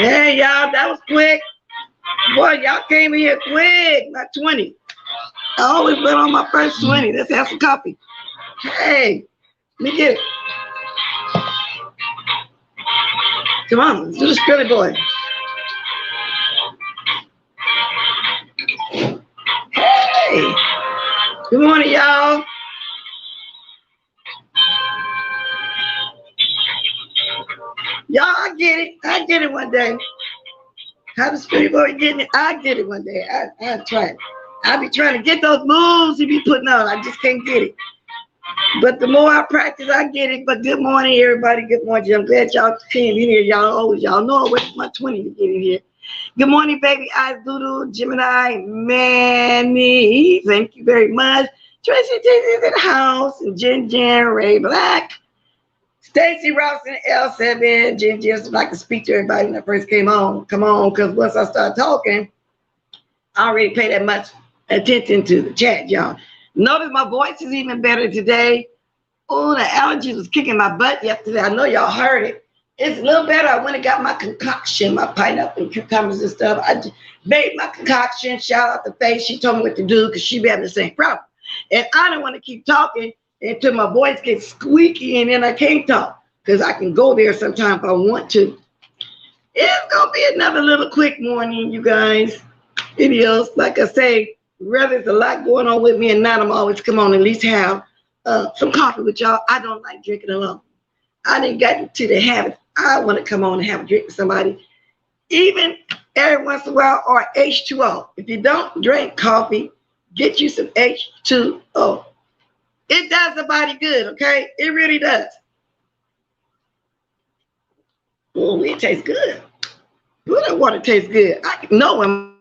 Hey, y'all, that was quick. Boy, y'all came in here quick. Not 20. I always been on my first 20. Let's have some coffee. Hey, let me get it. Come on, let's do the Skrilly boy. Hey, good morning, y'all. Y'all, I get it. I get it one day. How the Skrilly boy getting it? I get it one day. I try it. I be trying to get those moves he be putting on. I just can't get it. But the more I practice, I get it. But good morning, everybody. Good morning. I'm glad y'all came in here. Y'all know I waited my 20 to get in here. Good morning, baby. Eyes Doodle, Gemini, Manny. Thank you very much. Tracy is in the house. And Jen, Ray Black. Stacy Rawson, L7. Jen, like to speak to everybody when I first came on. Come on, because once I start talking, I already pay that much attention to the chat, y'all. Notice my voice is even better today. Oh, the allergies was kicking my butt yesterday. I know y'all heard it. It's a little better. I went and got my concoction, my pineapple and cucumbers and stuff. I just made my concoction. Shout out to Faith. She told me what to do because she be having the same problem. And I don't want to keep talking until my voice gets squeaky and then I can't talk because I can go there sometime if I want to. It's going to be another little quick morning, you guys. It is. Like I say, whether there's a lot going on with me and not, I'm always come on at least have some coffee with y'all. I don't like drinking alone. I didn't get into the habit. I want to come on and have a drink with somebody, even every once in a while, or H2O. If you don't drink coffee, get you some H2O. It does the body good, okay? It really does. Oh, it tastes good. Ooh, that water tastes good. I know when.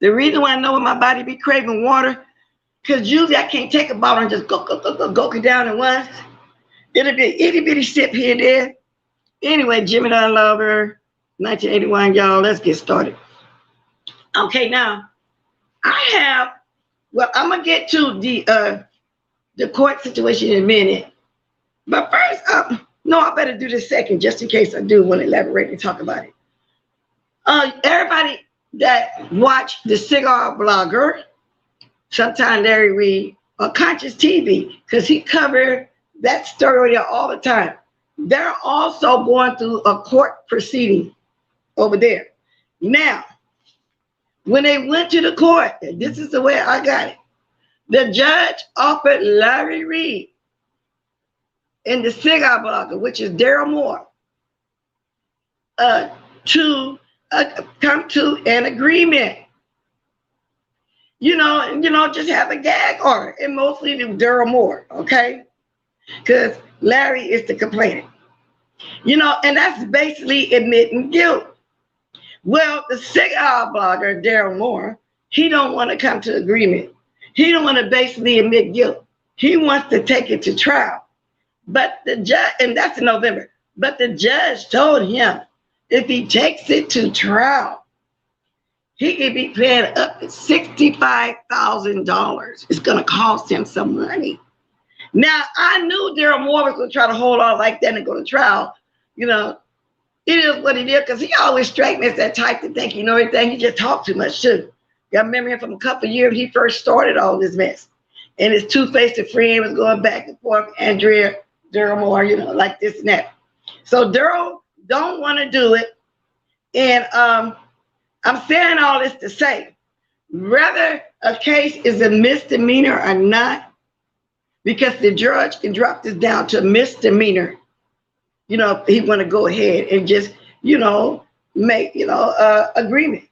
The reason why I know when my body be craving water, because usually I can't take a bottle and just go down at once. It'll be an itty bitty sip here and there. Anyway, Jimmy Dunn Lover, 1981, y'all, let's get started. Okay, now, I'm going to get to the court situation in a minute. But first, no, I better do this second, just in case I do want to elaborate and talk about it. Everybody that watch the cigar blogger, sometimes Larry Reed, or Conscious TV, because he covered that story all the time. They're also going through a court proceeding over there. Now, when they went to the court, and this is the way I got it, the judge offered Larry Reed and the cigar blogger, which is Daryl Moore, to come to an agreement. You know, just have a gag order, and mostly to Daryl Moore, okay? Because Larry is the complainant. You know, and that's basically admitting guilt. Well, the cigar blogger, Daryl Moore, he don't want to come to agreement. He don't want to basically admit guilt. He wants to take it to trial. But the judge, and that's in November, but the judge told him if he takes it to trial, he could be paying up to $65,000. It's going to cost him some money. Now, I knew Daryl Moore was going to try to hold on like that and go to trial. You know, it is what it is, because he always strikes me as that type to think, you know, everything. He just talked too much, too. I remember him from a couple of years when he first started all this mess. And his two-faced friend was going back and forth, Andrea, Daryl Moore, you know, like this and that. So Daryl don't want to do it. And I'm saying all this to say, whether a case is a misdemeanor or not, because the judge can drop this down to a misdemeanor, you know, if he want to go ahead and just, you know, make, you know, agreement.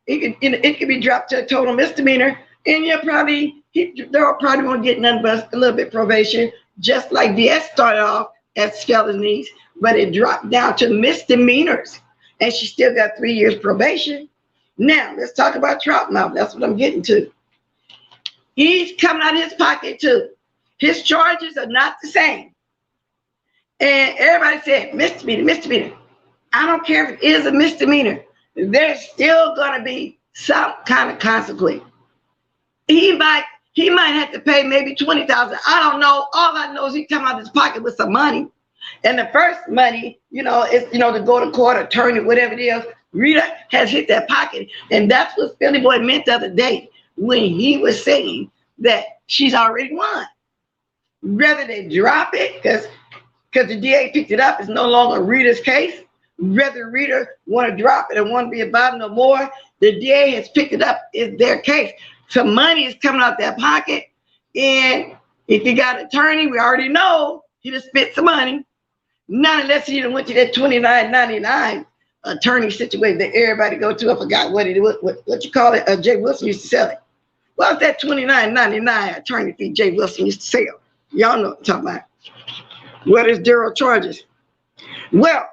It could be dropped to a total misdemeanor, and they'll probably won't get nothing but a little bit probation, just like DS started off as felonies, but it dropped down to misdemeanors, and she still got 3 years probation. Now, let's talk about Troutmouth. That's what I'm getting to. He's coming out of his pocket, too. His charges are not the same. And everybody said, misdemeanor. I don't care if it is a misdemeanor. There's still going to be some kind of consequence. He might have to pay maybe $20,000. I don't know. All I know is he come out of his pocket with some money. And the first money, is to go to court, attorney, whatever it is. Rita has hit that pocket, and that's what Philly Boy meant the other day when he was saying that she's already won. Rather they drop it because the DA picked it up, it's no longer Rita's case. Whether Rita want to drop it and want to be about it no more, the DA has picked it up. It's their case. So money is coming out their pocket. And if you got an attorney, we already know he just spent some money. Not unless he went to that $29.99 attorney situation that everybody go to. I forgot what you call it. Jay Wilson used to sell it. Well, that $29.99 attorney fee Jay Wilson used to sell. Y'all know what I'm talking about. What is Daryl charges? Well,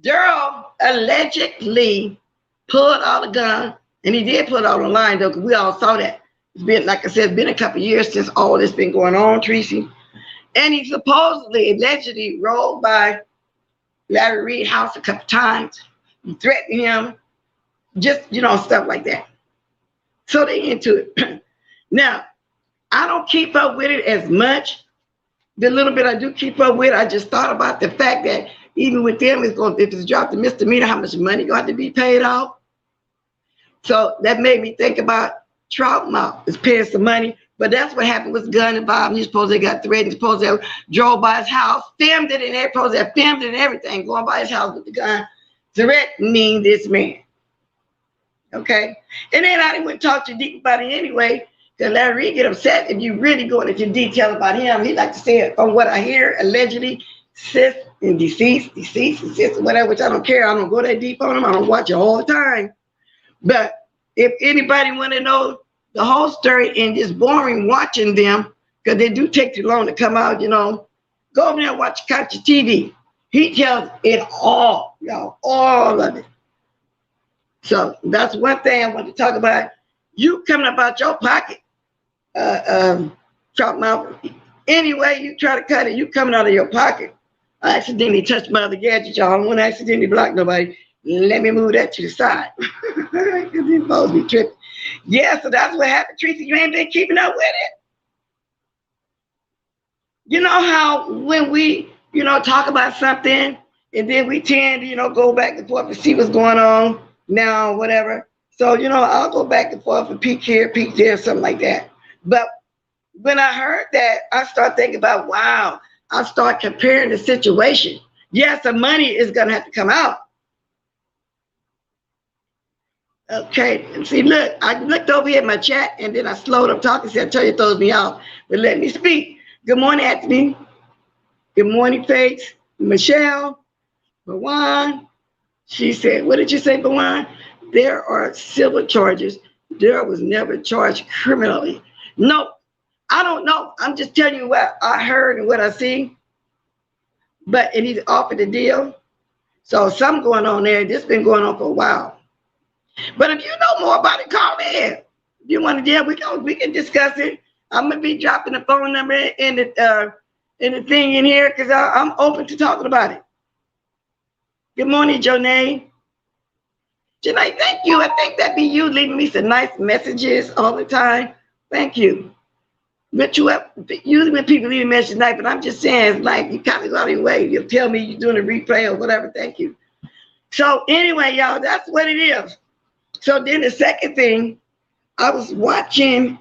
Daryl allegedly pulled out a gun, and he did pull it out online though, because we all saw that. It's been, like I said, it's been a couple of years since all this been going on, Tracy. And he supposedly, allegedly rolled by Larry Reid's house a couple times. He threatened him, just, stuff like that. So they into it. Now, I don't keep up with it as much. The little bit I do keep up with, I just thought about the fact that even with them, if it's dropped to misdemeanor, how much money got to be paid off. So that made me think about Troutmouth is paying some money, but that's what happened with gun involved. He's supposed to got threatened, supposed to have drove by his house, filmed it, and everything, going by his house with the gun, threatening this man. Okay, and then I didn't want to talk too deep about it anyway. Because Larry Reid get upset if you really go into detail about him. He like to say it from what I hear, allegedly, deceased, whatever, which I don't care. I don't go that deep on him. I don't watch it all the time. But if anybody want to know the whole story and just boring watching them, because they do take too long to come out, go over there and watch Country TV. He tells it all, y'all, all of it. So that's one thing I want to talk about. You coming about your pocket. Troutmouth. Anyway, you try to cut it, you coming out of your pocket. I accidentally touched my other gadget, y'all. I don't want to accidentally block nobody. Let me move that to the side. Because these folks be tripping. Yeah, so that's what happened, Tracy. You ain't been keeping up with it. You know how when we, talk about something and then we tend to, go back and forth and see what's going on now, whatever. So, I'll go back and forth and peek here, peek there, something like that. But when I heard that, I start thinking about, wow, I start comparing the situation. Yes, the money is going to have to come out. Okay, and see, look, I looked over here at my chat and then I slowed up talking. Said, I tell you, it throws me off, but let me speak. Good morning, Anthony. Good morning, Faith. Michelle, Bawan. She said, what did you say, Bawan? There are civil charges. There was never charged criminally. No, I don't know. I'm just telling you what I heard and what I see. And he's offered the deal. So something going on there. This has been going on for a while. But if you know more about it, call me in. If you want to deal, we can discuss it. I'm gonna be dropping the phone number in the thing in here because I'm open to talking about it. Good morning, Jonay. Janae, thank you. I think that be you leaving me some nice messages all the time. Thank you. But usually when people leave a message tonight, but I'm just saying, it's like you kind of go out of your way. You'll tell me you're doing a replay or whatever. Thank you. So anyway, y'all, that's what it is. So then the second thing, I was watching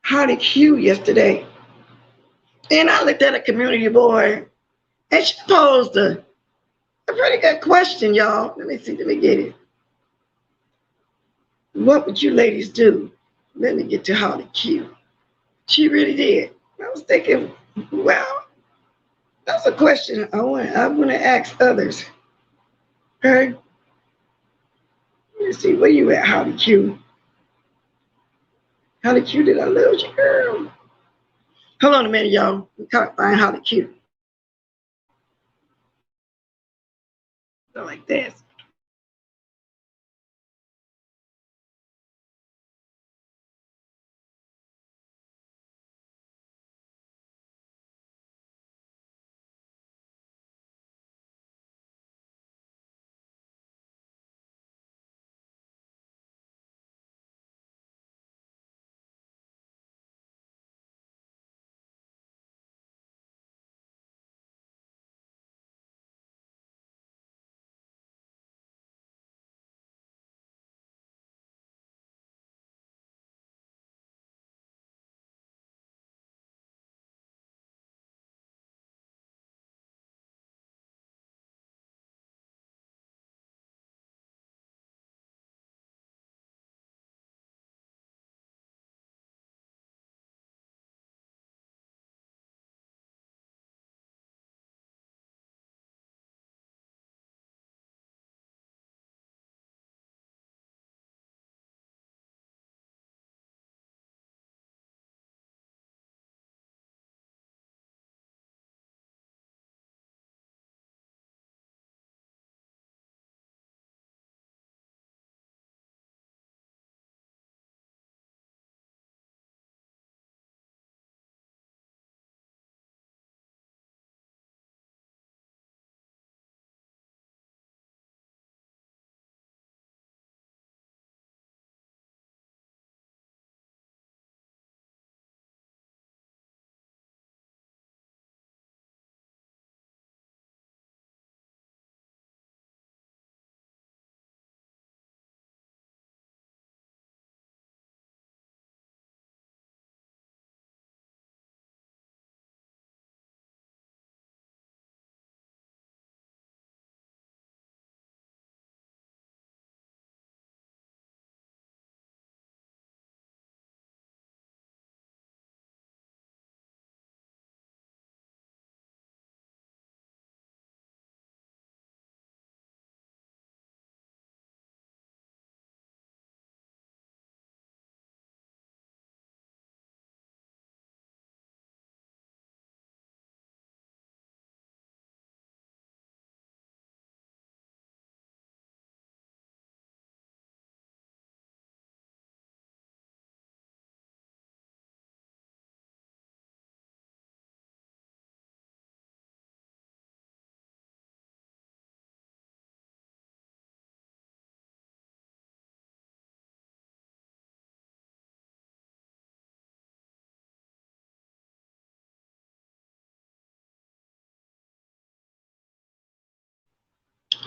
Hardy Q yesterday, and I looked at a community board, and she posed a pretty good question, y'all. Let me get it. What would you ladies do? Let me get to Hardy Q. She really did. I was thinking, well, that's a question I want to ask others. Okay? Let me see, where you at, Hardy Q? Hardy Q, did I lose you, girl? Hold on a minute, y'all. We can't find Hardy Q. So like this.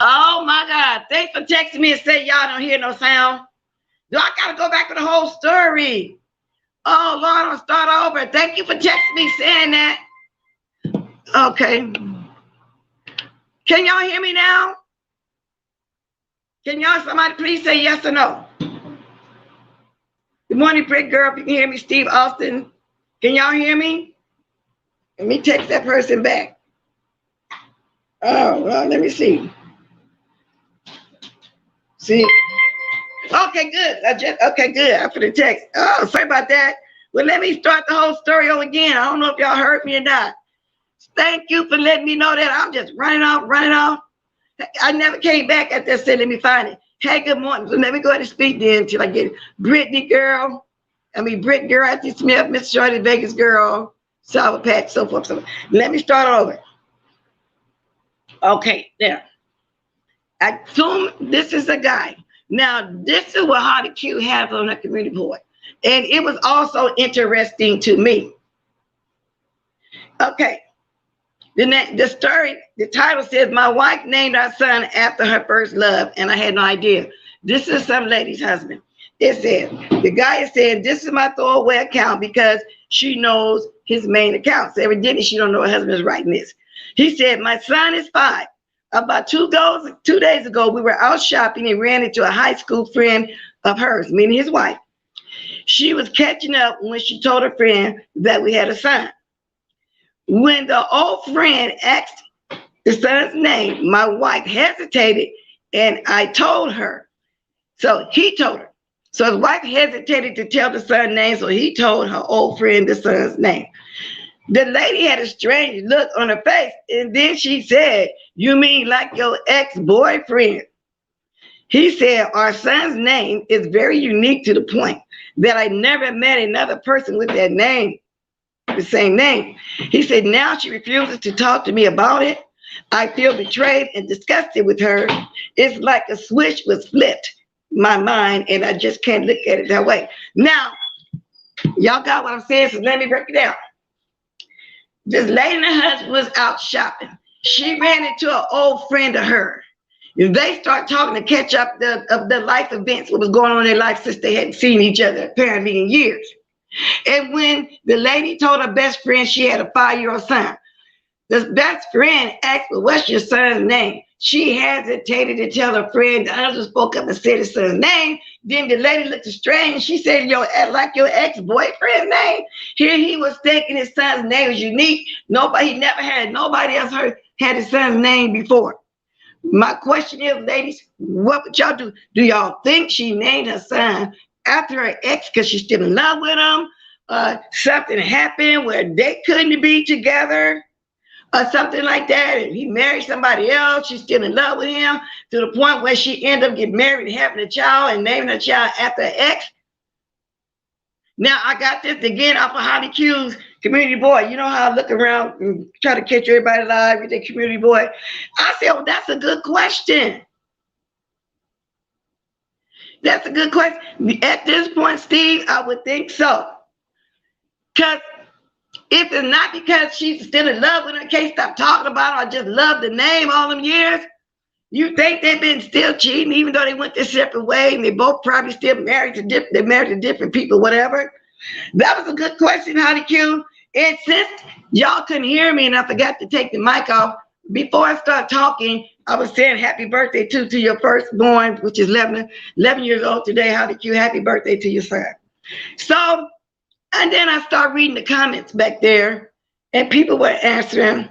Oh my God. Thanks for texting me and say y'all don't hear no sound. Do I gotta go back to the whole story? Oh Lord, I'll start over. Thank you for texting me saying that. Okay. Can y'all hear me now? Can y'all, somebody please say yes or no? Good morning, Brick Girl. If you can hear me, Steve Austin. Can y'all hear me? Let me text that person back. Oh, well, let me see. See. Okay, good. Okay, good. After the text. Oh, sorry about that. Well, let me start the whole story over again. I don't know if y'all heard me or not. Thank you for letting me know that I'm just running off. I never came back at that. Said, let me find it. Hey, good morning. So let me go ahead and speak then until I get it. Britt Girl, Auntie Smith, Miss Shorty, Vegas Girl, Sour Patch, so forth. So let me start over. Okay, there. I assume this is a guy. Now, this is what Hardy Q has on her community board. And it was also interesting to me. Okay. The story, the title says, my wife named our son after her first love, and I had no idea. This is some lady's husband. It said, the guy is saying, this is my throwaway account because she knows his main account. So evidently she don't know her husband is writing this. He said, my son is 5. About 2 days ago, we were out shopping and ran into a high school friend of hers, meaning his wife. She was catching up when she told her friend that we had a son. When the old friend asked the son's name, my wife hesitated and I told her. So he told her. So his wife hesitated to tell the son's name, so he told her old friend the son's name. The lady had a strange look on her face, and then she said, you mean like your ex-boyfriend? He said, our son's name is very unique to the point that I never met another person with that name. The same name. He said, now she refuses to talk to me about it. I feel betrayed and disgusted with her. It's like a switch was flipped in my mind, and I just can't look at it that way. Now, y'all got what I'm saying, so let me break it down. This lady and her husband was out shopping. She ran into an old friend of hers. They start talking to catch up of the life events, what was going on in their life since they hadn't seen each other apparently in years. And when the lady told her best friend she had a 5-year-old son, the best friend asked, well, what's your son's name? She hesitated to tell her friend. The husband spoke up and said his son's name. Then the lady looked strange. She said, like your ex-boyfriend's name. Here he was thinking his son's name was unique. He never had nobody else had his son's name before. My question is, ladies, what would y'all do? Do y'all think she named her son after her ex because she's still in love with him? Something happened where they couldn't be together or something like that, and he married somebody else. She's still in love with him to the point where she ended up getting married and having a child and naming her child after her ex. Now, I got this again off of Holly Q's community board. You know how I look around and try to catch everybody live with their community board? I said, oh, that's a good question. That's a good question. At this point, Steve, I would think so. Because if it's not because she's still in love with her, can't stop talking about her, I just love the name all them years, you think they've been still cheating even though they went their separate ways and they both probably still married to different people, whatever? That was a good question, Holly Q. And since y'all couldn't hear me and I forgot to take the mic off, before I start talking, I was saying happy birthday to your firstborn, which is 11 years old today. Holly Q, happy birthday to your son. So, and then I start reading the comments back there and people were answering.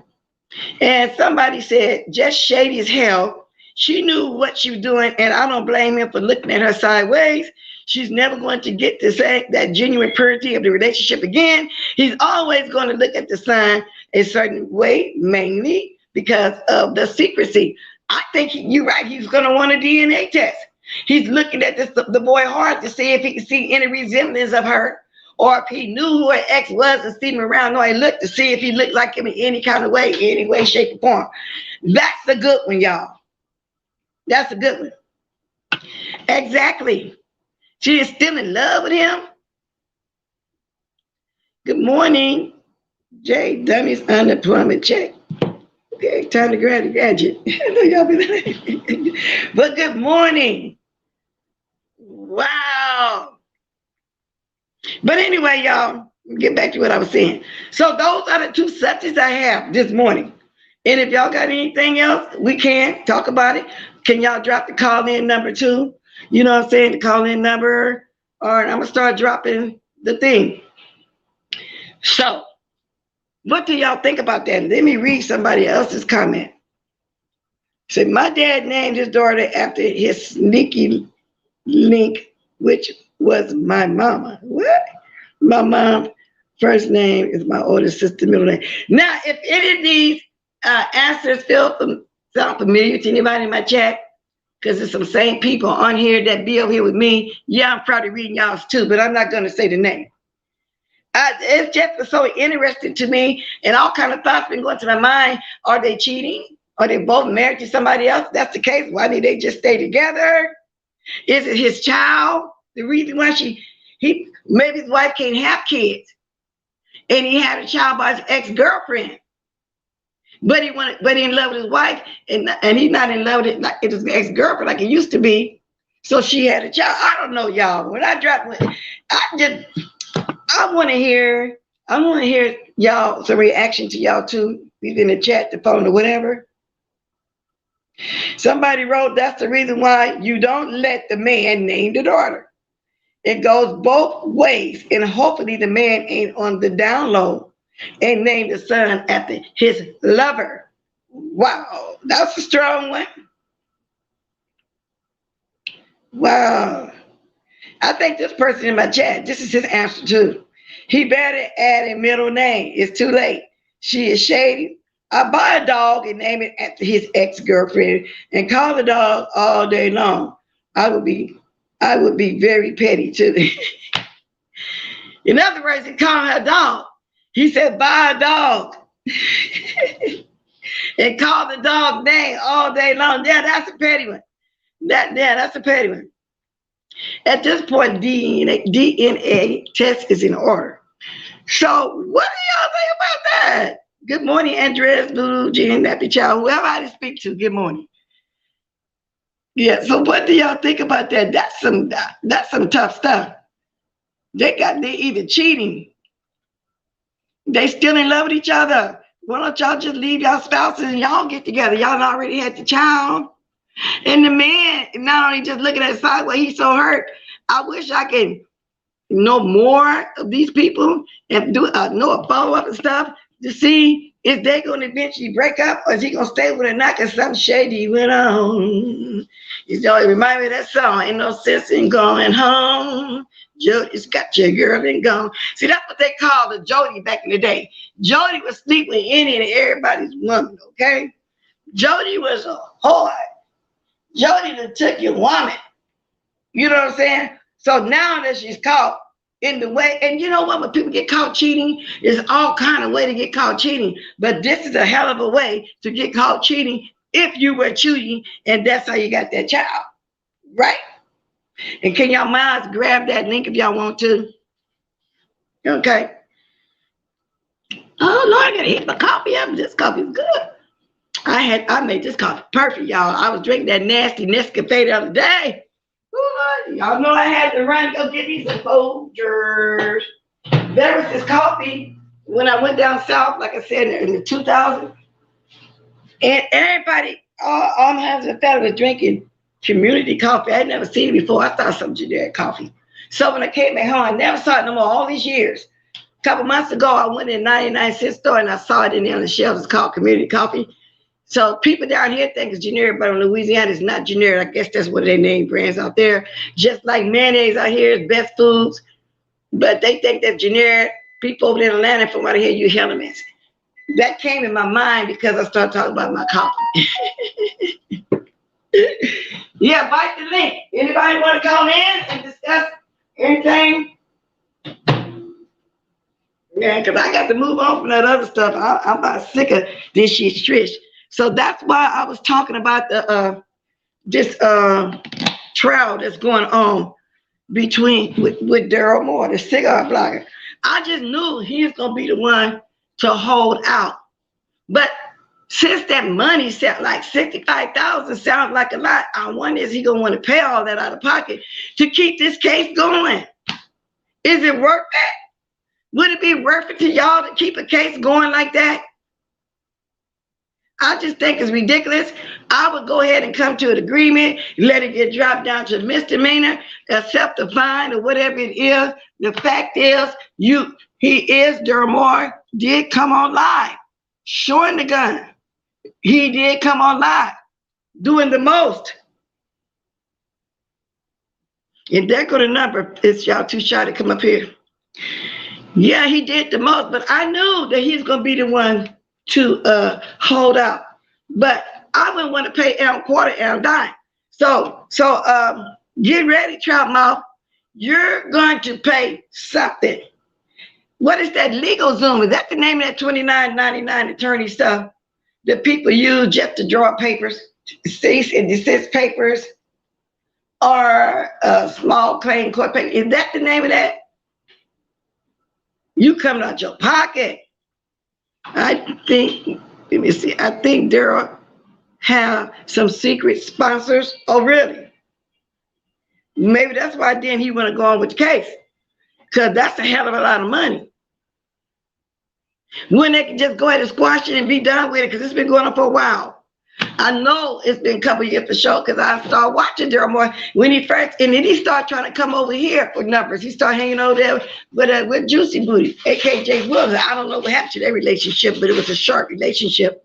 And somebody said, just shady as hell. She knew what she was doing, and I don't blame him for looking at her sideways. She's never going to get to say that genuine purity of the relationship again. He's always going to look at the son a certain way, mainly because of the secrecy. I think you're right. He's going to want a DNA test. He's looking at the boy hard to see if he can see any resemblance of her, or if he knew who her ex was and see him around the way he looked to see if he looked like him in any kind of way, any way, shape, or form. That's a good one, y'all. That's a good one. Exactly. She is still in love with him. Good morning. Jay Dummy's unemployment check. Okay, time to grab the gadget. I know y'all be like, but good morning. Wow. But anyway, y'all, get back to what I was saying. So those are the two subjects I have this morning. And if y'all got anything else, we can talk about it. Can y'all drop the call-in number too? You know what I'm saying? The call-in number. Or I'm gonna start dropping the thing. So, what do y'all think about that? Let me read somebody else's comment. Said my dad named his daughter after his sneaky link, which was my mama. What? My mom first name is my older sister middle name. Now, if any of these answers sound familiar to anybody in my chat, because there's some same people on here that be over here with me. Yeah, I'm probably reading y'all's too, but I'm not going to say the name. It's just so interesting to me, and all kind of thoughts been going to my mind. Are they cheating? Are they both married to somebody else? If that's the case, why did they just stay together? Is it his child? The reason why maybe his wife can't have kids, and he had a child by his ex-girlfriend, but he in love with his wife, and he's not in love with it like his ex-girlfriend like it used to be. So she had a child. I don't know, y'all. When I drop, I want to hear y'all some reaction to y'all too, either in the chat, the phone, or whatever. Somebody wrote, that's the reason why you don't let the man name the daughter. It goes both ways, and hopefully the man ain't on the down low and name the son after his lover. Wow, that's a strong one. Wow. I think this person in my chat, this is his answer too. He better add a middle name. It's too late. She is shady. I buy a dog and name it after his ex-girlfriend and call the dog all day long. I would be very petty too. In other words, he called her a dog. He said, buy a dog. And call the dog name all day long. Yeah, that's a petty one. That's a petty one. At this point, DNA test is in order. So what do y'all think about that? Good morning, Andres, Lulu, Jean, Nappy Child, whoever I speak to, good morning. Yeah, so what do y'all think about that? That's some tough stuff. They either cheating, they still in love with each other. Why don't y'all just leave y'all spouses and y'all get together? Y'all already had the child. And the man, not only just looking at the side where he's so hurt, I wish I could know more of these people and know a follow-up and stuff to see if they're going to eventually break up or is he going to stay with her not because something shady went on. You know, it reminds me of that song, ain't no sense in going home. Jody's got your girl and gone. See, that's what they called the Jody back in the day. Jody was sleeping with any and everybody's woman, okay? Jody was a whore. Jody done took your woman. You know what I'm saying? So now that she's caught in the way, and you know what, when people get caught cheating, there's all kind of way to get caught cheating. But this is a hell of a way to get caught cheating if you were cheating, and that's how you got that child. Right? And can y'all minds grab that link if y'all want to? Okay. Oh no, I gotta hit my coffee up. This coffee's good. I made this coffee perfect, y'all. I was drinking that nasty Nescafe the other day. Ooh, y'all know I had to run go get me some Folgers. There was this coffee when I went down south, like I said, in the 2000s. And everybody, all my husband and family was drinking community coffee. I had never seen it before. I thought some generic coffee. So when I came back home, I never saw it no more all these years. A couple months ago, I went in a 99-cent store and I saw it in there on the shelves. It's called community coffee. So people down here think it's generic, but in Louisiana, it's not generic. I guess that's what they name brands out there. Just like mayonnaise out here is Best Foods, but they think that's generic. People over in Atlanta, from what I hear, you Hellermans. That came in my mind because I started talking about my coffee. Yeah, bite the link. Anybody want to call in and discuss anything? Yeah, because I got to move on from that other stuff. I'm about sick of this shit, Trish. So that's why I was talking about this trial that's going on with Daryl Moore, the cigar blogger. I just knew he was gonna be the one to hold out. But Since that money sound like 65,000 sounds like a lot, I wonder is he gonna want to pay all that out of pocket to keep this case going? Is it worth it? Would it be worth it to y'all to keep a case going like that? I just think it's ridiculous. I would go ahead and come to an agreement, let it get dropped down to misdemeanor, accept the fine or whatever it is. The fact is, Daryl Moore did come on live, showing the gun. He did come on live, doing the most. And there go the number. It's y'all too shy to come up here. Yeah, he did the most, but I knew that he's gonna be the one to hold out. But I wouldn't want to pay Elm quarter, Elm dime. So get ready, Troutmouth. You're going to pay something. What is that LegalZoom? Is that the name of that $29.99 attorney stuff that people use just to draw papers, cease and desist papers, or small claim court paper? Is that the name of that? You coming out your pocket. I think, let me see, I think Daryl have some secret sponsors. Oh, really? Maybe that's why then he want to go on with the case, because that's a hell of a lot of money. When they can just go ahead and squash it and be done with it, because it's been going on for a while. I know it's been a couple of years for sure, because I started watching Daryl Moore when he first, and then he started trying to come over here for numbers. He started hanging over there with Juicy Booty, aka Jay Williams. I don't know what happened to their relationship, but it was a short relationship.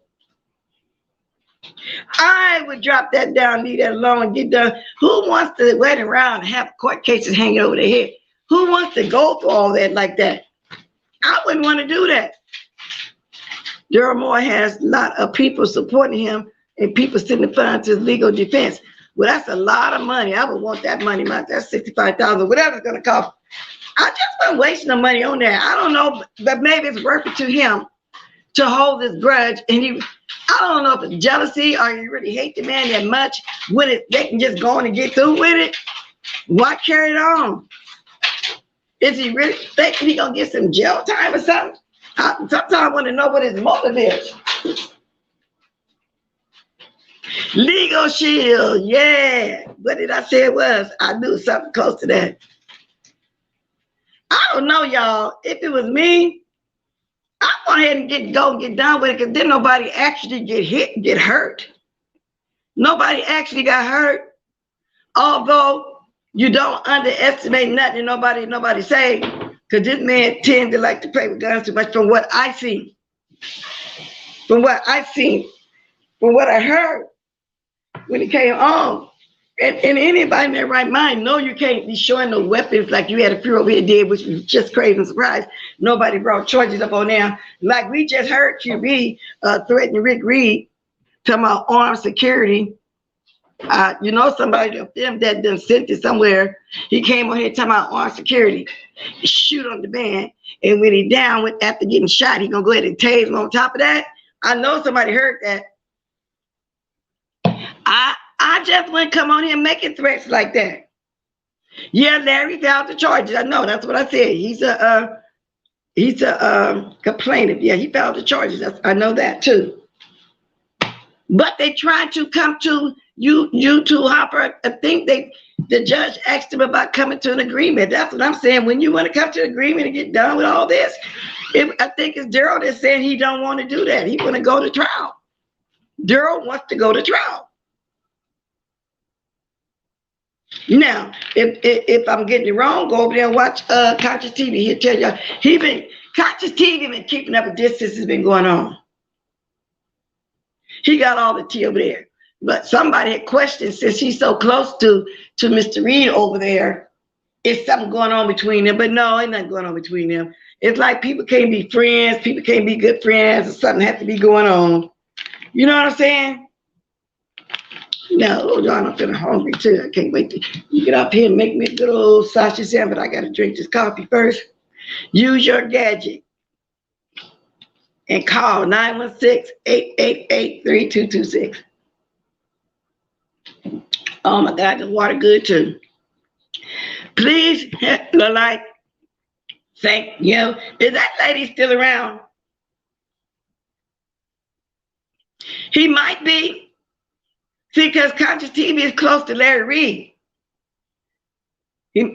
I would drop that down, leave that alone, and get done. Who wants to wait around and have court cases hanging over their head? Who wants to go through all that like that? I wouldn't want to do that. Daryl Moore has a lot of people supporting him and people sitting in front of his legal defense. Well, that's a lot of money. I would want that money, that's $65,000, whatever it's gonna cost. I just wasn't wasting the money on that. I don't know, but maybe it's worth it to him to hold this grudge. And I don't know if it's jealousy or you really hate the man that much. When they can just go on and get through with it, why carry it on? Is he really thinking he gonna get some jail time or something? Sometimes I want to know what his motive is. Legal Shield, yeah. What did I say it was? I knew something close to that. I don't know, y'all. If it was me, I'd go ahead and get done with it, because then nobody actually get hit, get hurt. Nobody actually got hurt. Although you don't underestimate nothing nobody say, because this man tends to like to play with guns too much from what I see. From what I seen, from what I heard when he came on. And anybody in their right mind know you can't be showing no weapons like you had a few over here did, which was just crazy and surprised. Nobody brought charges up on them. Like we just heard QB threatening Rick Reed, talking about armed security. You know, somebody of them that done sent it somewhere. He came on here talking about armed security, shoot on the man, and when he down after getting shot, he gonna go ahead and tase him on top of that. I know somebody heard that. I just wouldn't come on here making threats like that. Yeah, Larry filed the charges. I know, that's what I said. He's a complainant. Yeah, he filed the charges. I know that too. But they tried to come to you two, Hopper. I think the judge asked him about coming to an agreement. That's what I'm saying. When you want to come to an agreement and get done with all this, I think it's Daryl that's saying he don't want to do that. He want to go to trial. Daryl wants to go to trial. Now, if I'm getting it wrong, go over there and watch Conscious TV. He'll tell y'all. Conscious TV been keeping up with this since it's been going on. He got all the tea over there. But somebody had questioned, since he's so close to Mr. Reed over there, is something going on between them? But no, ain't nothing going on between them. It's like people can't be friends, people can't be good friends, or something has to be going on. You know what I'm saying? No, hold on, I'm feeling hungry too. I can't wait to get up here and make me a good old sausage sandwich, but I gotta drink this coffee first. Use your gadget and call 916-888-3226. Oh my God, the water good too. Please, like, thank you. Is that lady still around? He might be. See, because Conscious TV is close to Larry Reed.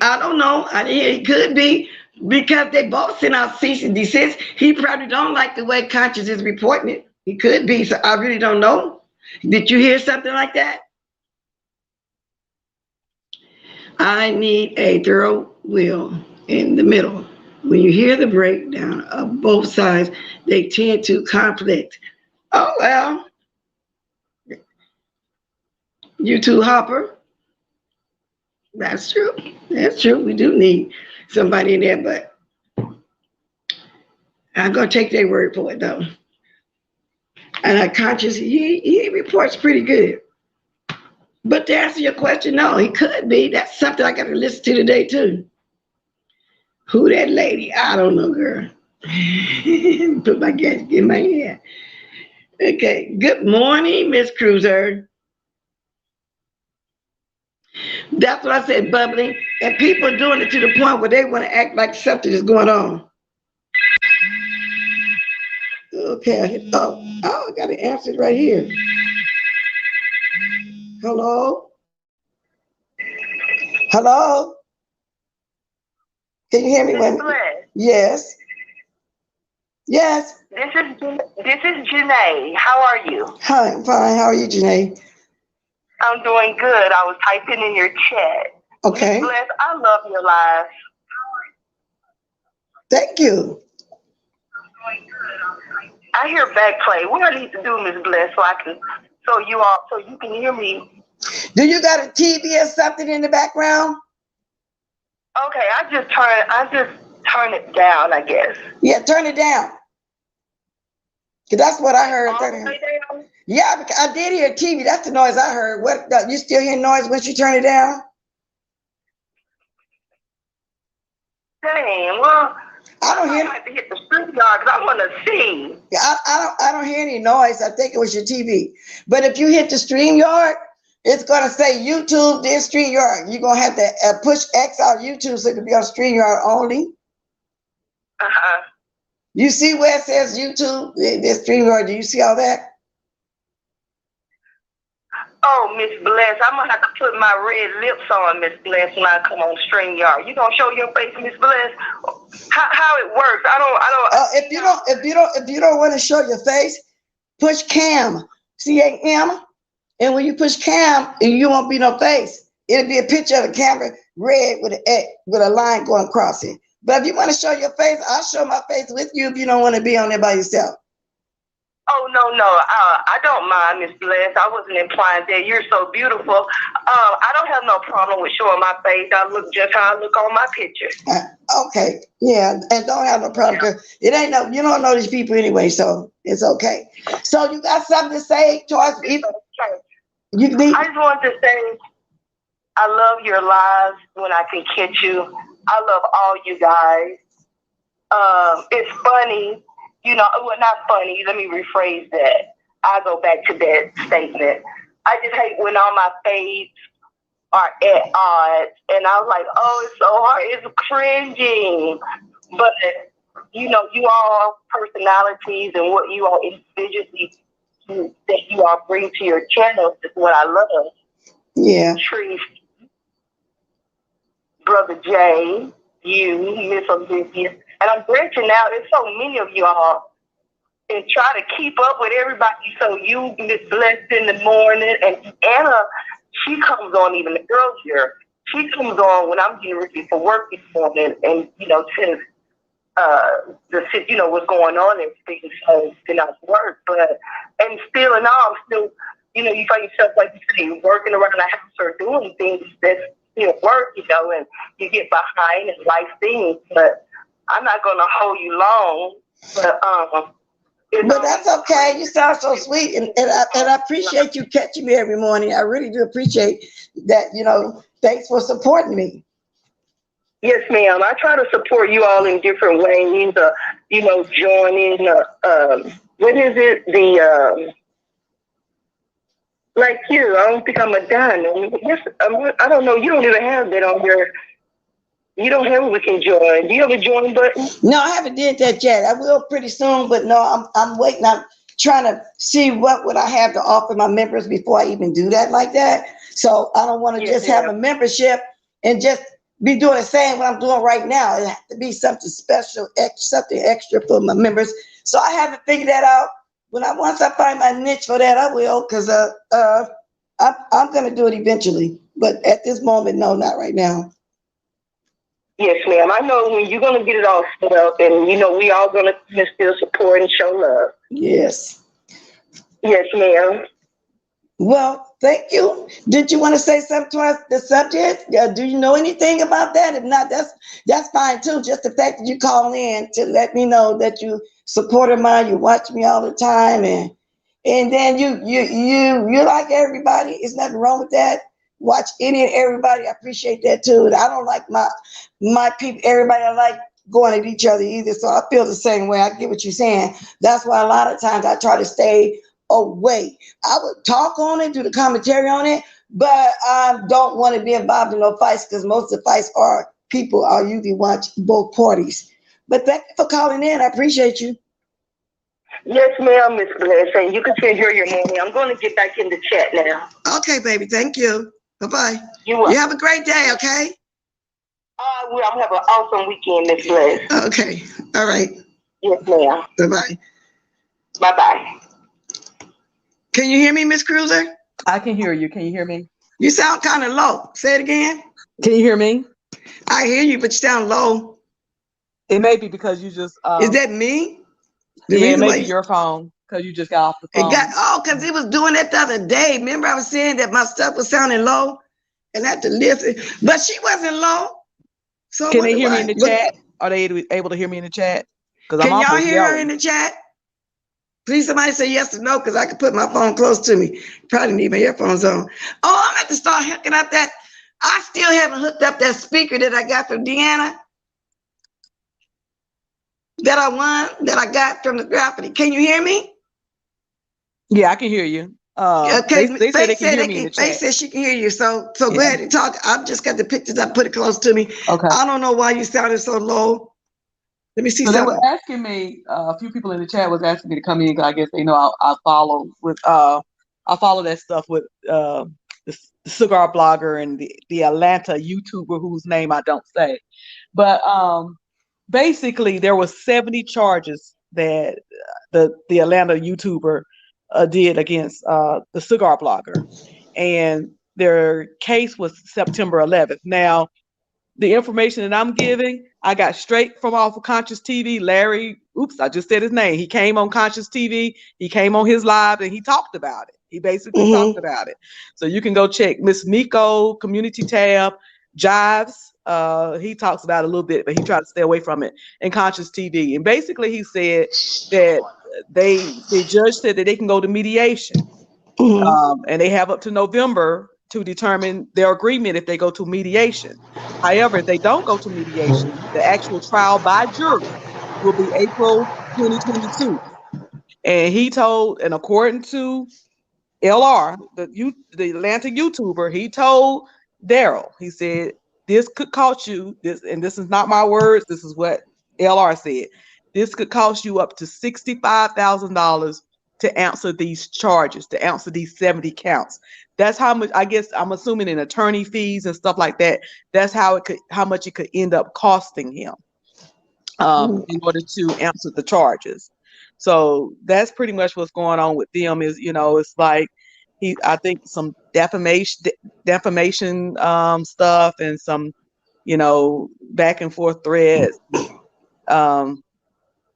I don't know. He could be because they both sent out cease and desist. He probably don't like the way Conscious is reporting it. He could be. So I really don't know. Did you hear something like that? I need a thorough will in the middle. When you hear the breakdown of both sides, they tend to conflict. Oh, well. You too, Hopper. That's true. That's true. We do need somebody in there, but I'm going to take their word for it, though. And Conscious, he reports pretty good. But to answer your question, no, he could be. That's something I got to listen to today, too. Who that lady? I don't know, girl. Put my gadget in my hand. Okay. Good morning, Miss Cruiser. That's what I said, bubbly. And people are doing it to the point where they want to act like something is going on. Okay. I got to answer it right here. Hello? Hello? Can you hear me? Yes. Yes. This is Janae. How are you? Hi, I'm fine. How are you, Janae? I'm doing good. I was typing in your chat. Okay. Miss Bless, I love your live. Thank you. I hear backplay. What I need to do, Miss Bless, so you can hear me. Do you got a TV or something in the background? Okay, I just turn it down, I guess. Yeah, turn it down. Cause that's what I heard. All the way down? Yeah, because I did hear TV. That's the noise I heard. What? You still hear noise once you turn it down? Dang. Well, I don't hear. I have to hit the StreamYard because I want to see. Yeah, I don't hear any noise. I think it was your TV. But if you hit the StreamYard, it's gonna say YouTube, then StreamYard. You're gonna have to push X out YouTube so it can be on StreamYard only. You see where it says YouTube, the StreamYard? Do you see all that? Oh, Miss Bless, I'm gonna have to put my red lips on, Miss Bless, when I come on StreamYard. You gonna show your face, Miss Bless? How it works? I don't. If you don't want to show your face, push Cam, CAM, and when you push Cam, you won't be no face. It'll be a picture of the camera, red with a line going across it. But if you want to show your face, I'll show my face with you if you don't want to be on there by yourself. Oh, no. I don't mind, Miss Bless. I wasn't implying that. You're so beautiful. I don't have no problem with showing my face. I look just how I look on my picture. Okay. Yeah. And don't have no problem. Cause it ain't you don't know these people anyway, so it's okay. So you got something to say towards people? I just want to say I love your lives when I can catch you. I love all you guys. It's funny. Well, not funny. Let me rephrase that. I'll go back to that statement. I just hate when all my faves are at odds. And I was like, oh, it's so hard. It's cringing. But, you all personalities and what you all individually that you all bring to your channel is what I love. Yeah. Trees, Brother Jay, you, Miss Olivia. And I'm branching out. There's so many of you all, and try to keep up with everybody. So you, Miss Blessed in the morning, and Anna, she comes on even earlier. She comes on when I'm getting ready for work this morning, and since what's going on and everything, so then I work. And still and all, I'm still, you find yourself like you say, working around the house or doing things that's still work, and you get behind and life things, but. I'm not going to hold you long, but that's okay. You sound so sweet, and I appreciate you catching me every morning. I really do appreciate that. Thanks for supporting me. Yes, ma'am. I try to support you all in different ways. Joining. What is it? Like you. I don't think I'm a done. Yes, I don't know. You don't even have that on your. You don't have we can join. Do you have a join button? No, I haven't did that yet. I will pretty soon, but no, I'm waiting. trying to see what would I have to offer my members before I even do that like that. So I don't want to just have a membership and just be doing the same what I'm doing right now. It has to be something special, something extra for my members. So I haven't figured that out. Once I find my niche for that, I will, because I'm going to do it eventually. But at this moment, no, not right now. Yes, ma'am. I know when you're going to get it all set up, and, you know, we all going to still support and show love. Yes. Yes, ma'am. Well, thank you. Did you want to say something to us, the subject? Do you know anything about that? If not, that's fine too. Just the fact that you call in to let me know that you support of mine, you watch me all the time, and then you like everybody. There's nothing wrong with that. Watch any and everybody. I appreciate that too. I don't like my people, everybody I like going at each other either. So I feel the same way. I get what you're saying. That's why a lot of times I try to stay away. I would talk on it, do the commentary on it, but I don't want to be involved in no fights, because most of the fights are people are usually watch both parties. But thank you for calling in. I appreciate you. Yes, ma'am, Miss Bliss, and you can send her your money. I'm going to get back in the chat now. Okay, baby. Thank you. Bye-bye. You have a great day, okay? I will. Have an awesome weekend, Miss Bliss. Okay. All right. Yes, ma'am. Bye-bye. Bye-bye. Can you hear me, Miss Cruiser? I can hear you. Can you hear me? You sound kind of low. Say it again. Can you hear me? I hear you, but you sound low. It may be because you just... Is that me? It may be your phone, because you just got off the phone. Because it was doing that the other day. Remember I was saying that my stuff was sounding low and I had to lift it, but she wasn't low. So can they hear me in the chat? Are they able to hear me in the chat? Can y'all hear her in the chat? Please, somebody say yes or no, because I can put my phone close to me. Probably need my earphones on. Oh, I'm going to start hooking up that. I still haven't hooked up that speaker that I got from Deanna. That I got from the graffiti. Can you hear me? Yeah, I can hear you. Okay, they said they can hear me in the chat. Faye said she can hear you. So yeah. Go ahead and talk. I've just got the pictures. I put it close to me. Okay. I don't know why you sounded so low. Let me see so something. They were asking me, a few people in the chat was asking me to come in, because I guess they know I follow that stuff with the cigar blogger and the Atlanta YouTuber whose name I don't say. But basically there was 70 charges that the Atlanta YouTuber did against the cigar blogger, and their case was September 11th. Now, the information that I'm giving, I got straight from off of Conscious TV. Larry, I just said his name. He came on Conscious TV. He came on his live and he talked about it. He basically talked about it. So you can go check Miss Miko Community Tab, Jives. He talks about it a little bit, but he tried to stay away from it in Conscious TV. And basically he said that the judge said that they can go to mediation. And they have up to November to determine their agreement if they go to mediation. However, if they don't go to mediation, the actual trial by jury will be April 2022. And he told, and according to LR, the Atlanta YouTuber, he told Daryl, he said, this could cost you this, and this is not my words, this is what LR said. This could cost you up to $65,000 to answer these charges, to answer these 70 counts. That's how much, I guess, I'm assuming in attorney fees and stuff like that. That's how much it could end up costing him in order to answer the charges. So that's pretty much what's going on with them. Is, it's like I think some defamation stuff and some, back and forth threads.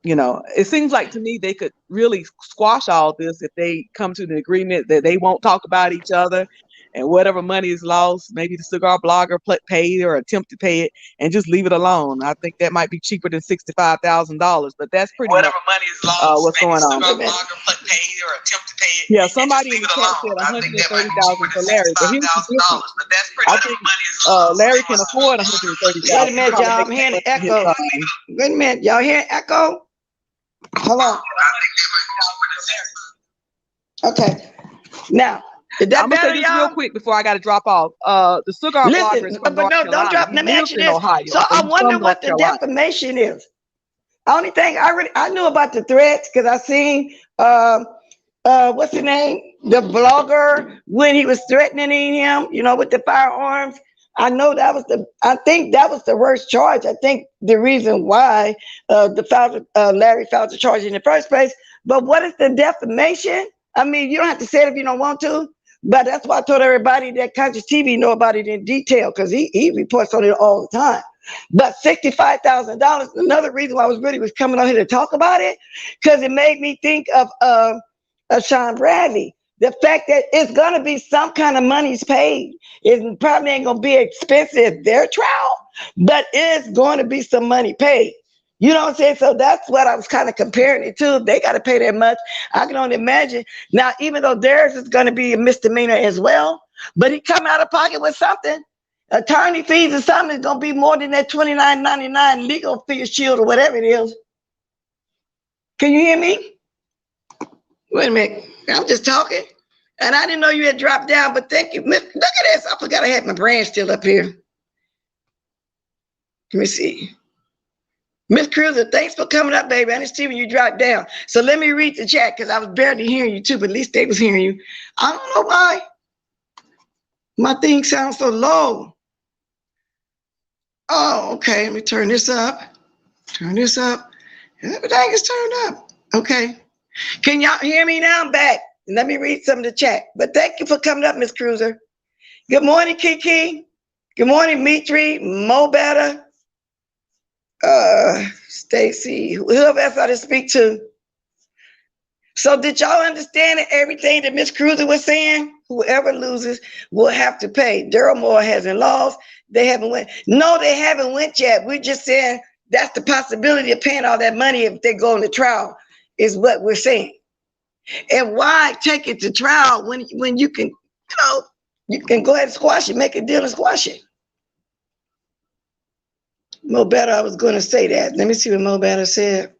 It seems like to me they could really squash all this if they come to an agreement that they won't talk about each other, and whatever money is lost, maybe the cigar blogger paid or attempt to pay it, and just leave it alone. I think that might be cheaper than $65,000, but that's pretty much money is lost, what's going on. Paid or attempt to pay it. Yeah, somebody in the chat said $130,000 for Larry, but here's the difference. I think Larry can afford $130,000. Wait a minute, y'all. I'm hearing echo. Wait a minute, y'all hear echo? Hold on. Okay. Now, I'm gonna say this real quick before I got to drop off. The cigar blogger is from North Carolina. Don't drop. Let me ask you this. So I wonder what the defamation is. Only thing I knew about the threats because I seen what's the name? The blogger when he was threatening him, with the firearms. I know I think that was the worst charge. I think the reason why Larry filed the charge in the first place. But what is the defamation? I mean, you don't have to say it if you don't want to. But that's why I told everybody that Conscious TV know about it in detail because he reports on it all the time. But $65,000, another reason why I was coming on here to talk about it, because it made me think of Sean Bradley. The fact that it's going to be some kind of money's paid. It probably ain't going to be expensive, their trial, but it's going to be some money paid. You know what I'm saying? So that's what I was kind of comparing it to. They got to pay that much. I can only imagine. Now, even though theirs is going to be a misdemeanor as well, but he come out of pocket with something. Attorney fees or something is going to be more than that $29.99 legal fee shield or whatever it is. Can you hear me? Wait a minute. I'm just talking. And I didn't know you had dropped down, but thank you. Look at this. I forgot I had my brand still up here. Let me see. Miss Cruiser, thanks for coming up, baby. I didn't see when you dropped down. So let me read the chat because I was barely hearing you too, but at least they was hearing you. I don't know why my thing sounds so low. Oh, okay. Let me turn this up. Turn this up. Everything is turned up. Okay. Can y'all hear me now? I'm back. Let me read some of the chat. But thank you for coming up, Miss Cruiser. Good morning, Kiki. Good morning, Mitri, Mo Better. Stacy, whoever else I to speak to. So did y'all understand everything that Miss Cruiser was saying? Whoever loses will have to pay. Daryl Moore hasn't lost. They haven't went. No, they haven't went yet. We're just saying that's the possibility of paying all that money if they go into trial is what we're saying. And why take it to trial when you can, you can go ahead and squash it, make a deal and squash it. Mo Better, I was going to say that. Let me see what Mo Better said.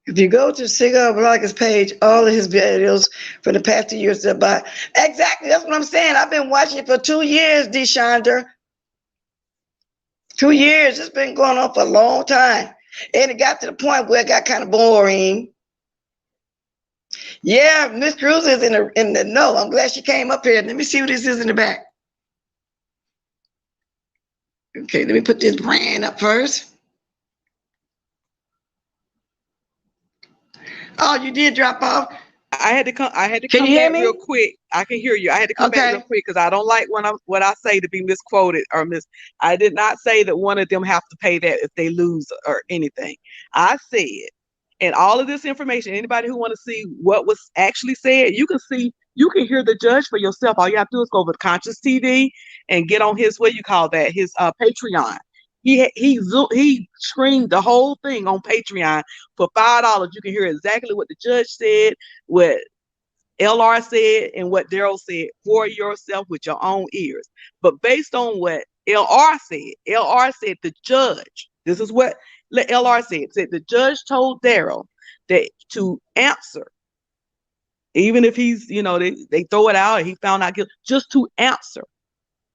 If you go to Cigar Blogger's page, all of his videos for the past 2 years are by. Exactly, that's what I'm saying. I've been watching it for 2 years, Deshondra. 2 years. It's been going on for a long time. And it got to the point where it got kind of boring. Yeah, Miss Cruz is in the no. I'm glad she came up here. Let me see what this is in the back. Okay, let me put this brand up first. Oh, you did drop off. I had to come Can you hear back me? real quick. I can hear you. I had to come back real quick because I don't like what I say to be misquoted or I did not say that one of them have to pay that if they lose or anything. I said, and all of this information, anybody who want to see what was actually said, you can hear the judge for yourself. All you have to do is go over to Conscious TV and get on his, what you call that, his Patreon. He streamed the whole thing on Patreon for $5. You can hear exactly what the judge said, what LR said, and what Daryl said for yourself with your own ears. But based on what LR said the judge, this is what LR said the judge told Daryl that to answer, even if he's, they throw it out and he found out guilty, just to answer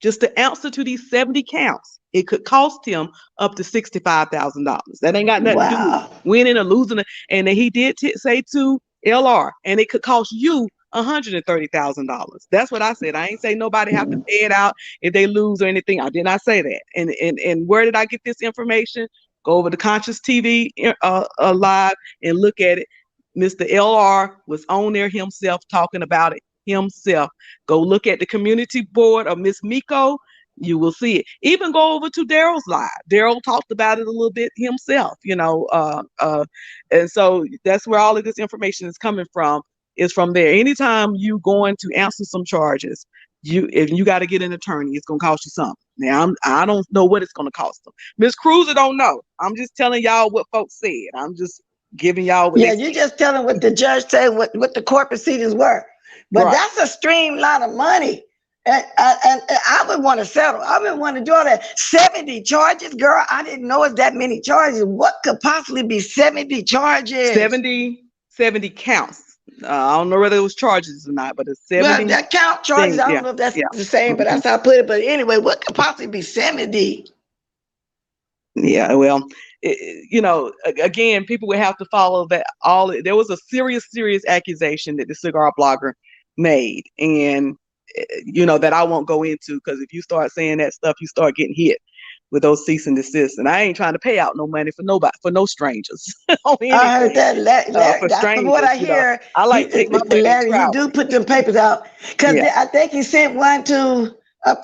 to these 70 counts, it could cost him up to $65,000. That ain't got nothing to do with winning or losing. And then he did say to LR, and it could cost you $130,000. That's what I said. I ain't say nobody have to pay it out if they lose or anything. I did not say that. And where did I get this information? Go over to Conscious TV live and look at it. Mr. LR was on there himself talking about it himself. Go look at the community board of Miss Miko. You will see it. Even go over to Daryl's live. Daryl talked about it a little bit himself, and so that's where all of this information is coming from, is from there. Anytime you going to answer some charges, if you got to get an attorney, it's going to cost you something. Now, I don't know what it's going to cost them. Miss Cruiser don't know. I'm just telling y'all what folks said. I'm just giving y'all what you're just telling what the judge said, what the court proceedings were. But that's a streamline of money. And I would want to settle. I would want to do all that. 70 charges, girl. I didn't know it's that many charges. What could possibly be 70 charges? 70 counts. I don't know whether it was charges or not, but it's 70. Well, that count charges, I don't know if that's the same, but that's how I put it. But anyway, what could possibly be 70? Yeah, well, you know, again, people would have to follow that. There was a serious accusation that the cigar blogger made, and you know that I won't go into, because if you start saying that stuff, you start getting hit with those cease and desist. And I ain't trying to pay out no money for nobody, for no strangers on I heard anything. that, For from what strangers, I you know, hear, I like to take my money and Larry, he travel. do put them papers out, because Yeah, I think he sent one to,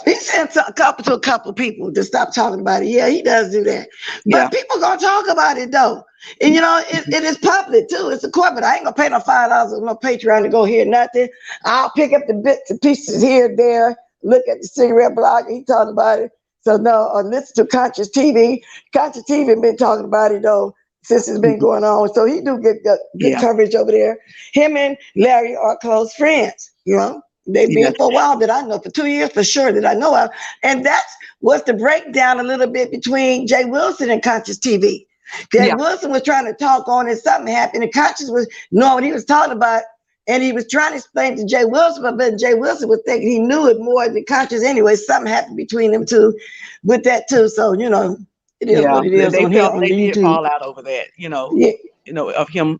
he sent a couple people to stop talking about it. Yeah, he does do that. yeah, But people gonna talk about it though. And you know, it is public too. It's a corporate. I ain't gonna pay no $5 on no Patreon to go hear nothing. I'll pick up the bits and pieces here, there, look at the cigarette blog, he talked about it. So no, or listen to Conscious TV. Conscious TV been talking about it though, since it's been going on. So he do get good yeah, coverage over there. Him and Larry are close friends, you know. They've yeah, been for a while, that I know, for 2 years for sure, that I know of. And that's what's the breakdown a little bit between Jay Wilson and Conscious TV. Jay yeah, Wilson was trying to talk on and something happened, and Conscious was knowing what he was talking about, and he was trying to explain to Jay Wilson, but Jay Wilson was thinking he knew it more than Conscious anyway. Something happened between them two with that too. So, you know, it is yeah. what it is They on here felt on they the did YouTube. fall out over that, Yeah. of him,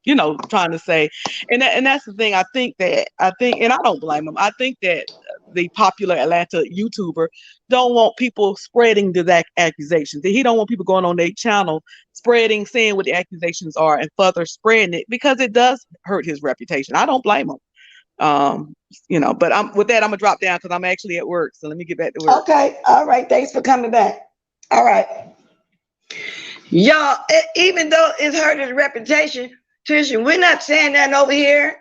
trying to say, and that's the thing. I think, and I don't blame him. I think that the popular Atlanta YouTuber don't want people spreading the accusations. That he don't want people going on their channel saying what the accusations are and further spreading it, because it does hurt his reputation. I don't blame him. But with that, I'm gonna drop down because I'm actually at work. So let me get back to work. Okay. All right. Thanks for coming back. All right. Y'all, even though it's hurt his reputation, Tricia, we're not saying that over here.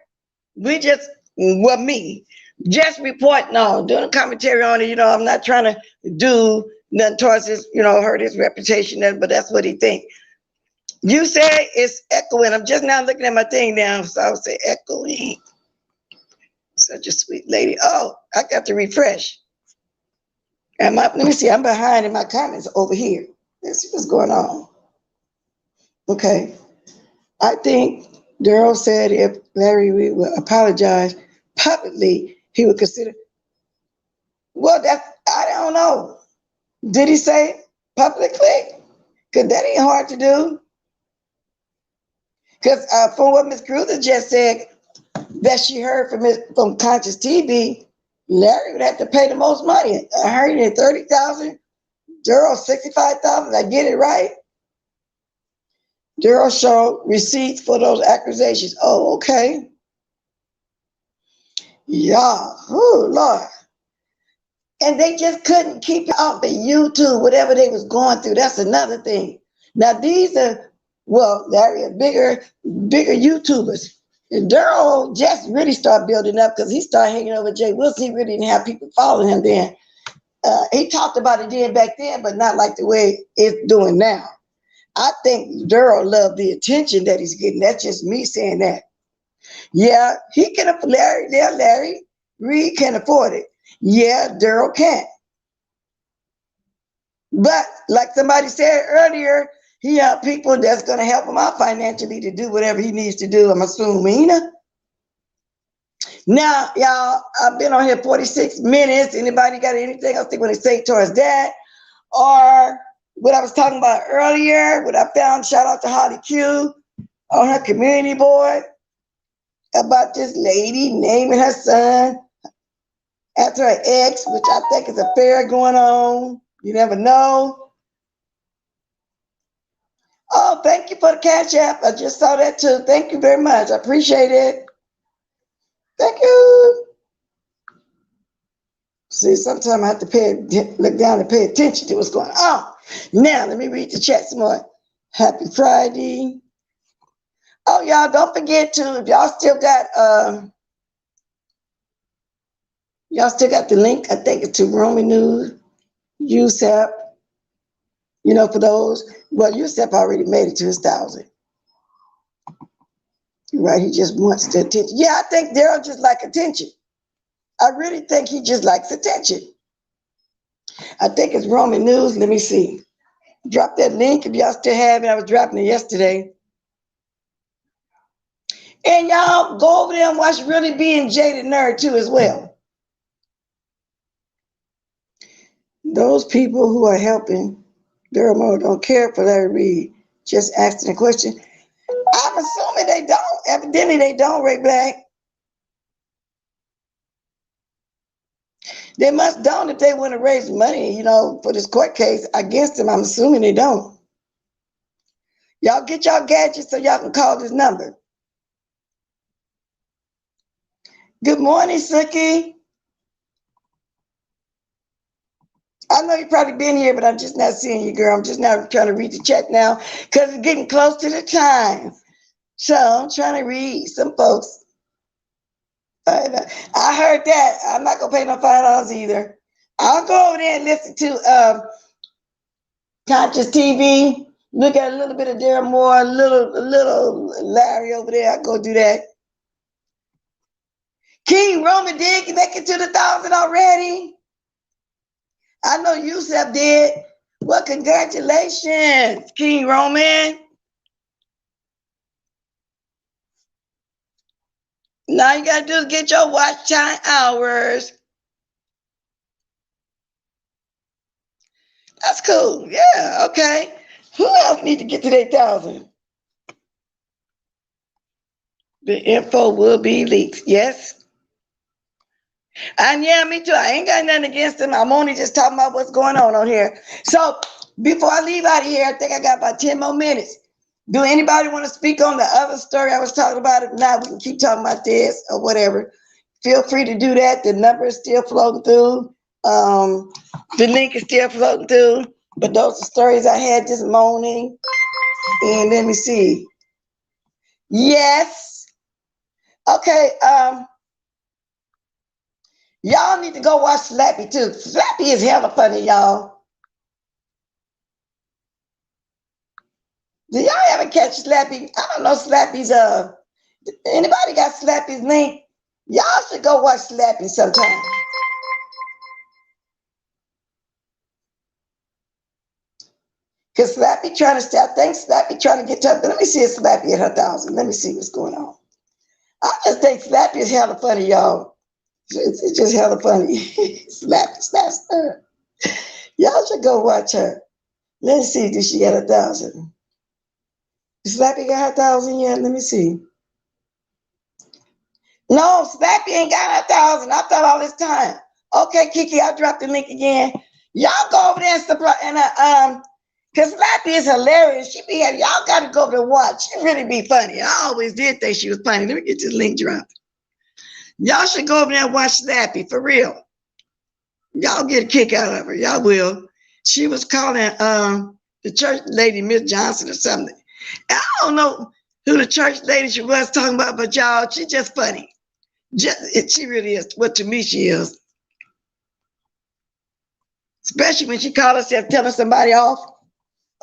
We just, me, just reporting on, doing a commentary on it. You know, I'm not trying to do nothing towards his, hurt his reputation, but that's what he think. You say it's echoing. I'm just now looking at my thing now, so I would say echoing. Such a sweet lady. Oh, I got to refresh. Let me see, I'm behind in my comments over here. Let's see what's going on. Okay. I think Daryl said if Larry Reid would apologize publicly, he would consider. Well, I don't know. Did he say publicly? Because that ain't hard to do. Because from what Ms. Cruz just said, that she heard from Conscious TV, Larry would have to pay the most money. $130,000, Daryl $65,000. I get it right. Daryl showed receipts for those accusations. Oh, okay. Yeah. Oh, Lord. And they just couldn't keep it off of YouTube, whatever they was going through. That's another thing. Now, these are, Larry, bigger YouTubers. And Daryl just really started building up because he started hanging over Jay Wilson. He really didn't have people following him then. He talked about it then back then, but not like the way it's doing now. I think Daryl loved the attention that he's getting. That's just me saying that. Yeah, he can afford Larry Reid can afford it. Yeah, Daryl can't. But like somebody said earlier, he have people that's going to help him out financially to do whatever he needs to do, I'm assuming. Now, y'all, I've been on here 46 minutes. Anybody got anything else they want to say towards that? Or what I was talking about earlier, what I found, shout out to Holly Q on her community board about this lady naming her son after her ex, which I think is a affair going on. You never know. Oh, thank you for the Cash App. I just saw that too. Thank you very much. I appreciate it. Thank you. See, sometimes I have to look down and pay attention to what's going on. Now, let me read the chat some more. Happy Friday. Oh, y'all, don't forget to, if y'all still got the link, I think it's to Roman News, USEP, for those. Well, USEP already made it to his 1,000. Right, he just wants the attention. Yeah, I think Daryl just like attention. I really think he just likes attention. I think it's Roman News. Let me see. Drop that link if y'all still have it. I was dropping it yesterday. And y'all go over there and watch Really Being Jaded Nerd too as well. Those people who are helping Durham don't care for Larry Reed. Just asking a question. I'm assuming they don't. Evidently they don't, Ray Black. They must don't if they want to raise money, for this court case against them. I'm assuming they don't. Y'all get y'all gadgets so y'all can call this number. Good morning, Suki. I know you've probably been here, but I'm just not seeing you, girl. I'm just now trying to read the chat now because it's getting close to the time. So I'm trying to read some folks. I heard that. I'm not going to pay no $5 either. I'll go over there and listen to Conscious TV. Look at a little bit of Darren Moore, a little Larry over there. I'll go do that. King Roman did make it to the 1,000 already. I know Yusef did. Well, congratulations, King Roman. Now you got to do is get your watch time hours. That's cool. Yeah, okay. Who else need to get to their 1,000? The info will be leaked. Yes. And yeah, me too. I ain't got nothing against them. I'm only just talking about what's going on here. So before I leave out of here, I think I got about 10 more minutes. Do anybody want to speak on the other story I was talking about? If not, we can keep talking about this or whatever. Feel free to do that. The number is still floating through. The link is still floating through. But those are stories I had this morning. And let me see. Yes. Okay. Y'all need to go watch Slappy too. Slappy is hella funny, y'all. Do y'all ever catch Slappy? I don't know Slappy's anybody got Slappy's link? Y'all should go watch Slappy sometime. Cause Slappy trying to stay, I think Slappy trying to get to, let me see if Slappy at her 1,000. Let me see what's going on. I just think Slappy is hella funny, y'all. It's just hella funny. Slappy. Y'all should go watch her. Let's see, did she get 1,000? Slappy got 1,000 yet? Let me see. No, Slappy ain't got 1,000. I thought all this time. Okay, Kiki, I'll drop the link again. Y'all go over there and supply and cause Slappy is hilarious. She be y'all gotta go over and watch. She really be funny. I always did think she was funny. Let me get this link dropped. Y'all should go over there and watch Slappy for real. Y'all get a kick out of her. Y'all will. She was calling the church lady Miss Johnson or something. I don't know who the church lady she was talking about, but y'all, she just funny. She really is. What to me she is. Especially when she called herself telling somebody off.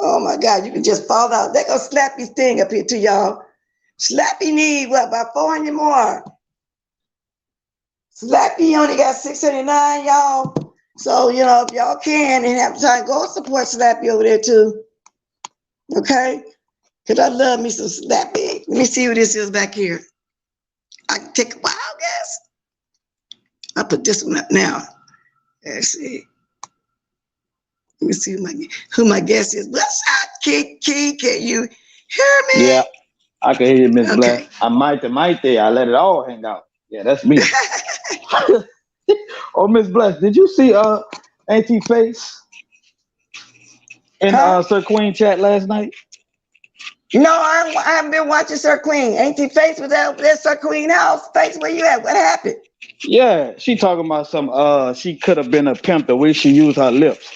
Oh my God, you can just fall out. They gonna Slappy's thing up here to y'all. Slappy need what, about 400 more? Slappy only got 679, y'all. So, if y'all can and have time, go support Slappy over there too. Okay? Because I love me some Slappy. Let me see who this is back here. I can take a wild guess. I'll put this one up now. Let's see. Let me see who my guest is. What's up, Kiki? Can you hear me? Yeah, I can hear you, Miss Black. I might I let it all hang out. Yeah, that's me. Oh, Miss Bless, did you see Auntie Face in Sir Queen chat last night? No, I haven't been watching Sir Queen. Auntie Face was out there, Sir Queen house. Face, where you at? What happened? Yeah, she talking about some she could have been a pimp the way she used her lips.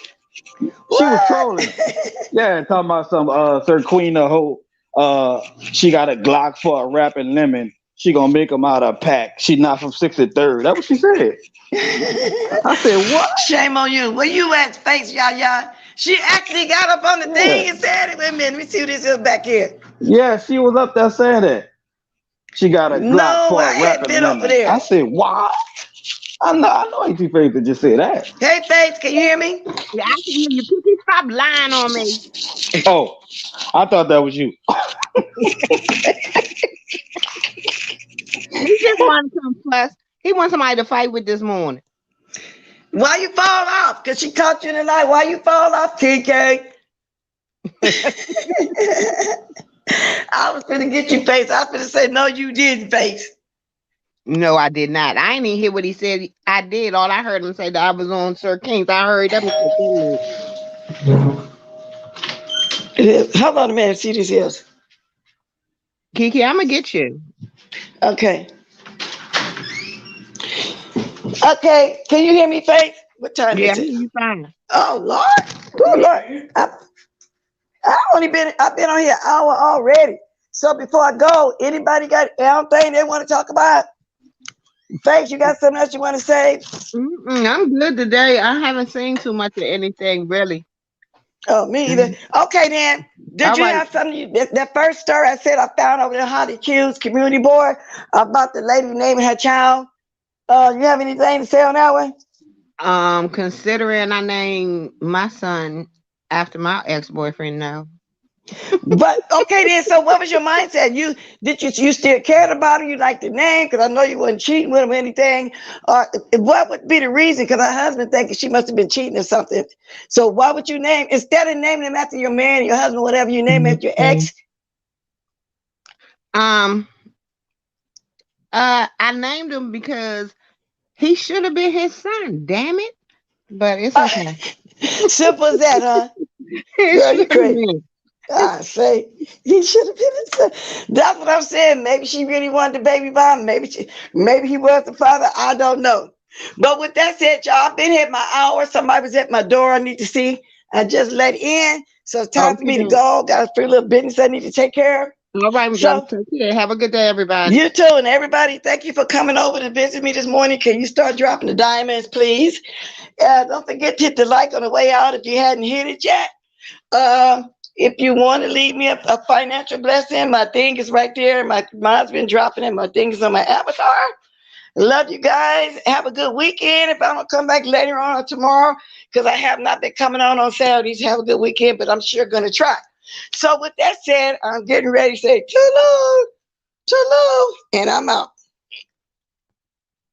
What? She was trolling. Yeah, talking about some Sir Queen a hoe. She got a Glock for a rapping lemon. She gonna make him out of a pack. She not from 63rd. That's what she said. I said, what? Shame on you. Where you at, Face, y'all? She actually got up on the thing and said it. Wait a minute. Let me see who this is back here. Yeah, she was up there saying that. She got a Glock for a rapping lemon. Over there. I said, what? I know Auntie Faith to just say that. Hey, Faith, can you hear me? Yeah, I can hear you. Kiki, stop lying on me. Oh, I thought that was you. He just wanted some fuss. He wants somebody to fight with this morning. Why you fall off? Because she caught you in the night. Why you fall off, TK? I was gonna get you face. I was gonna say no, you didn't face. No, I did not. I didn't even hear what he said. I did. All I heard him say that I was on Sir King's. I heard that. Hold on a minute. See this is. Kiki, I'm gonna get you. Okay. Okay. Can you hear me, Faith? What time Yeah, is it? you fine. Oh Lord. Oh Lord. I've been on here an hour already. So before I go, anybody got anything they want to talk about? Faith, you got something else you want to say? I'm good today. I haven't seen too much of anything really. Oh, me either. Okay, then. Did you have something? That first story I said I found over the Holly Hughes community board about the lady naming her child. You have anything to say on that one? Considering I named my son after my ex-boyfriend now. But okay then, so what was your mindset? You still cared about him? You liked the name? Because I know you wasn't cheating with him or anything. What would be the reason? Because her husband thinking she must have been cheating or something. So why would you name, instead of naming him after your man, your husband, whatever, you name him after your ex? I named him because he should have been his son, damn it. But it's okay. Simple as that, huh? Girl, you crazy. I say he should have been his son. That's what I'm saying. Maybe she really wanted the baby by him. Maybe he was the father. I don't know. But with that said, y'all, I've been here my hour. Somebody was at my door. I need to see. I just let in. So it's time for me to go. Got a free little business I need to take care of. All right, so have a good day, everybody. You too, and everybody, thank you for coming over to visit me this morning. Can you start dropping the diamonds, please? Don't forget to hit the like on the way out if you hadn't hit it yet. If you want to leave me a financial blessing, my thing is right there. Mine's been dropping and my thing is on my avatar. Love you guys. Have a good weekend. If I don't come back later on or tomorrow, because I have not been coming on Saturdays, have a good weekend, but I'm sure going to try. So with that said, I'm getting ready to say, toodaloo, toodaloo, and I'm out.